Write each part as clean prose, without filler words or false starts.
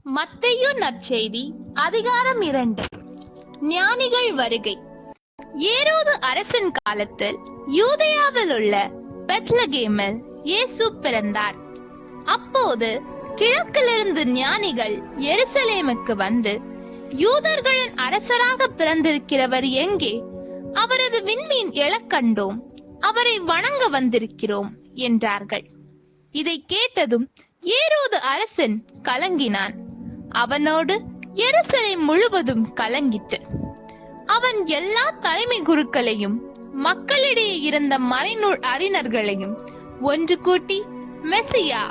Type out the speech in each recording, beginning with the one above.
மத்தேயு நற்செய்தி அதிகாரம் 2. ஞானிகள் வருகை. ஏரோது அரசன் காலத்தில் யூதேயாவில் உள்ள பெத்லகேமில் இயேசு பிறந்தார். அப்போது கிழக்கிலிருந்து ஞானிகள் எருசலேமுக்கு வந்து, யூதர்களின் அரசராக பிறந்திருக்கிறவர் எங்கே? அவரது விண்மீன் எழக் கண்டோம், அவரை வணங்க வந்திருக்கிறோம் என்றார்கள். இதை கேட்டதும் ஏரோது அரசன் கலங்கினான். அவனோடு எருசலேம் முழுவதும் கலங்கிட்டு. அவன் எல்லா தலைமை குருக்களையும் மக்களிடையே இருந்த மறைநூல் அறிஞர்களையும் ஒன்று கூட்டி, மெசியா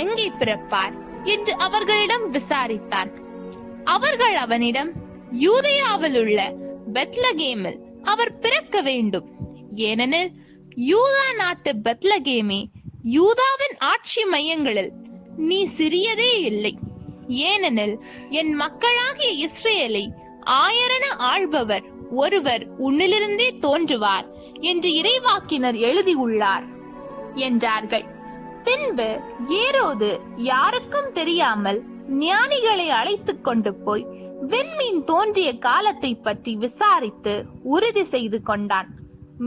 எங்கே பிறப்பார் என்று அவர்களிடம் விசாரித்தான். அவர்கள் அவனிடம், யூதேயாவில் உள்ள பெத்லகேமில் அவர் பிறக்க வேண்டும், ஏனெனில் யூதா நாட்டு பெத்லகேமே யூதாவின் ஆட்சி மையங்களில் நீ சிறியதே இல்லை. ஏனெனில் என் மக்களாகிய இஸ்ரேலை ஆயரென ஆள்பவர் ஒருவர் உன்னிலிருந்தே தோன்றுவார் என்று இறைவாக்கினர் எழுதியுள்ளார் என்றார்கள். பின்பு ஏரோது யாருக்கும் தெரியாமல் ஞானிகளை அழைத்துக் கொண்டு போய் விண்மீன் தோன்றிய காலத்தை பற்றி விசாரித்து உறுதி செய்து கொண்டான்.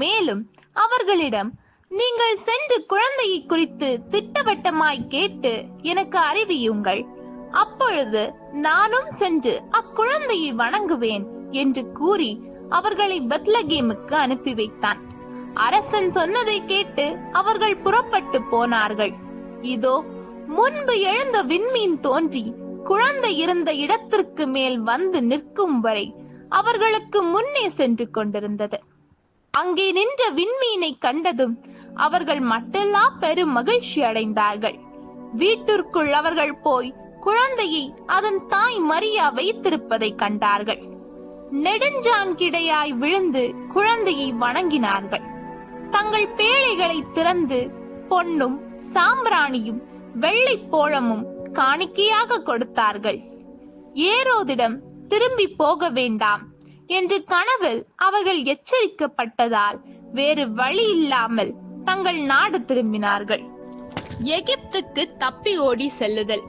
மேலும் அவர்களிடம், நீங்கள் சென்று குழந்தையை குறித்து திட்டவட்டமாய் கேட்டு எனக்கு அறிவியுங்கள், அப்பொழுது நானும் சென்று அக்குழந்தையை வணங்குவேன் என்று கூறி அவர்களை பெத்லகேமுக்கு அனுப்பி வைத்தான். அரசன் சொன்னதை கேட்டு அவர்கள் புறப்பட்டு போனார்கள். இதோ, முன்பு எழுந்த விண்மீன் தோன்றி குழந்தை இருந்த இடத்திற்கு மேல் வந்து நிற்கும் வரை அவர்களுக்கு முன்னே சென்று கொண்டிருந்தது. அங்கே நின்ற விண்மீனை கண்டதும் அவர்கள் மட்டெல்லா பெரும் மகிழ்ச்சி அடைந்தார்கள். வீட்டிற்குள் அவர்கள் போய் குழந்தையை அதன் தாய் மரியா வைத்திருப்பதை கண்டார்கள். நெடுஞ்சான் கிடையாய் விழுந்து குழந்தையை வணங்கினார்கள். தங்கள் பேழைகளை திறந்து பொன்னும் சாம்பிராணியும் வெள்ளை போளமும் காணிக்கையாக கொடுத்தார்கள். ஏரோதிடம் திரும்பி போக வேண்டாம் என்று கனவில் அவர்கள் எச்சரிக்கப்பட்டதால் வேறு வழி இல்லாமல் தங்கள் நாடு திரும்பினார்கள். எகிப்துக்கு தப்பி ஓடி செல்லுதல்.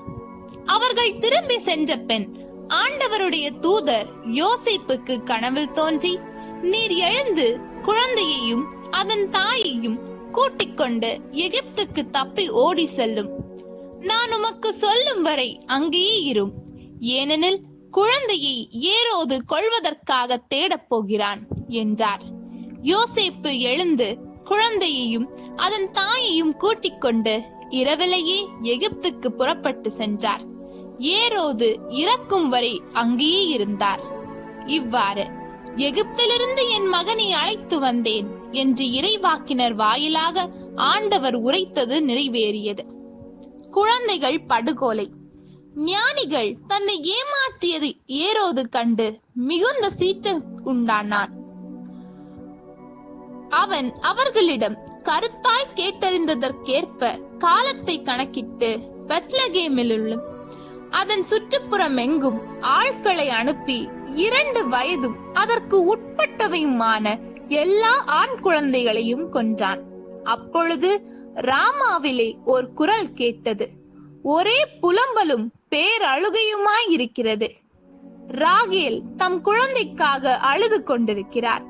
அவர்கள் திரும்பி சென்ற பின் ஆண்டவருடைய தூதர் யோசேப்புக்கு கனவில் தோன்றி, நீர் எழுந்து குழந்தையையும் அதன் தாயையும் கூட்டிக் கொண்டு எகிப்துக்கு தப்பி ஓடி செல்லும். நான் உமக்கு சொல்லும் வரை அங்கேயே இரும், ஏனெனில் குழந்தையை ஏரோது கொல்வதற்காக தேடப் போகிறான் என்றார். யோசேப்பு எழுந்து குழந்தையையும் அதன் தாயையும் கூட்டிக் கொண்டு இரவிலேயே எகிப்துக்கு புறப்பட்டு சென்றார். ஏரோது இறக்கும் வரை அங்கேயே இருந்தார். இவ்வாறு, எகிப்திலிருந்து என் மகனை அழைத்து வந்தேன் என்று இறைவாக்கினர் வாயிலாக ஆண்டவர் உரைத்தது நிறைவேறியது. குழந்தைகள் படுகொலை. ஞானிகள் தன்னை ஏமாற்றியது ஏரோது கண்டு மிகுந்த சீற்றம் உண்டானான். அவன் அவர்களிடம் கருத்தாய் கேட்டறிந்ததற்கேற்ப காலத்தை கணக்கிட்டு பெத்லகேமிலும் அதன் சுற்றுப்புறம் எங்கும் ஆட்களை அனுப்பி 2 வயதும் அதற்கு உட்பட்டவையுமான எல்லா ஆண் குழந்தைகளையும் கொன்றான். அப்பொழுது ராமாவிலே ஒரு குரல் கேட்டது, ஒரே புலம்பலும் பேரழுகையுமாய் இருக்கிறது. ராகேல் தம் குழந்தைக்காக அழுது கொண்டிருக்கிறார்.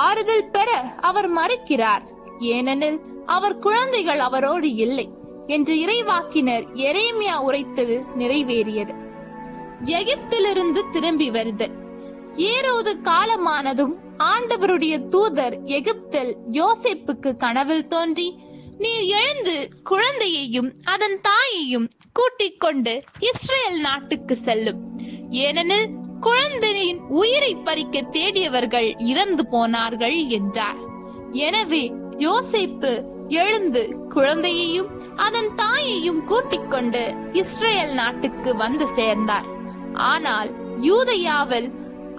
ஆறுதல் பெற அவர் மறுக்கிறார், ஏனெனில் அவர் குழந்தைகள் அவரோடு இல்லை என்று இறைவாக்கினர் எரேமியா உரைத்தது நிறைவேறியது. எகிப்திலிருந்து திரும்பி வருதல். ஏரோது காலமானதும் ஆண்டவருடைய தூதர் எகிப்தில் யோசேப்புக்கு கனவில் தோன்றி, நீர் எழுந்து குழந்தையையும் அதன் தாயையும் கூட்டிக் கொண்டு இஸ்ரேல் நாட்டுக்கு செல்லும், ஏனெனில் குழந்தையின் உயிரை பறிக்க தேடியவர்கள் இறந்து போனார்கள் என்றார். எனவே யோசேப்பு எழுந்து குழந்தையையும் அதன் தாயையும் கூட்டிக் கொண்டு இஸ்ரேல் நாட்டுக்கு வந்து சேர்ந்தார். ஆனால் யூதேயாவில்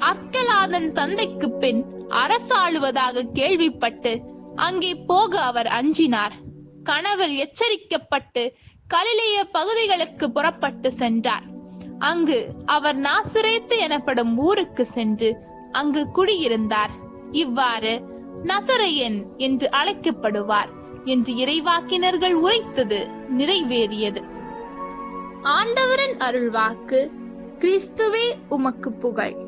அர்க்கலாதன் தந்தைக்கு பின் அரசாளுவதாக கேள்விப்பட்டு அங்கே போக அவர் அஞ்சினார். கனவில் எச்சரிக்கப்பட்டு கலிலேய பகுதிகளுக்கு புறப்பட்டு சென்றார். அங்கு அவர் நாசரேத்து எனப்படும் ஊருக்கு சென்று அங்கு குடியிருந்தார். இவ்வாறு நசரேயன் என்று அழைக்கப்படுவார் என்று இறைவாக்கினர்கள் உரைத்தது நிறைவேறியது. ஆண்டவரின் அருள்வாக்கு. கிறிஸ்துவே உமக்கு புகழ்.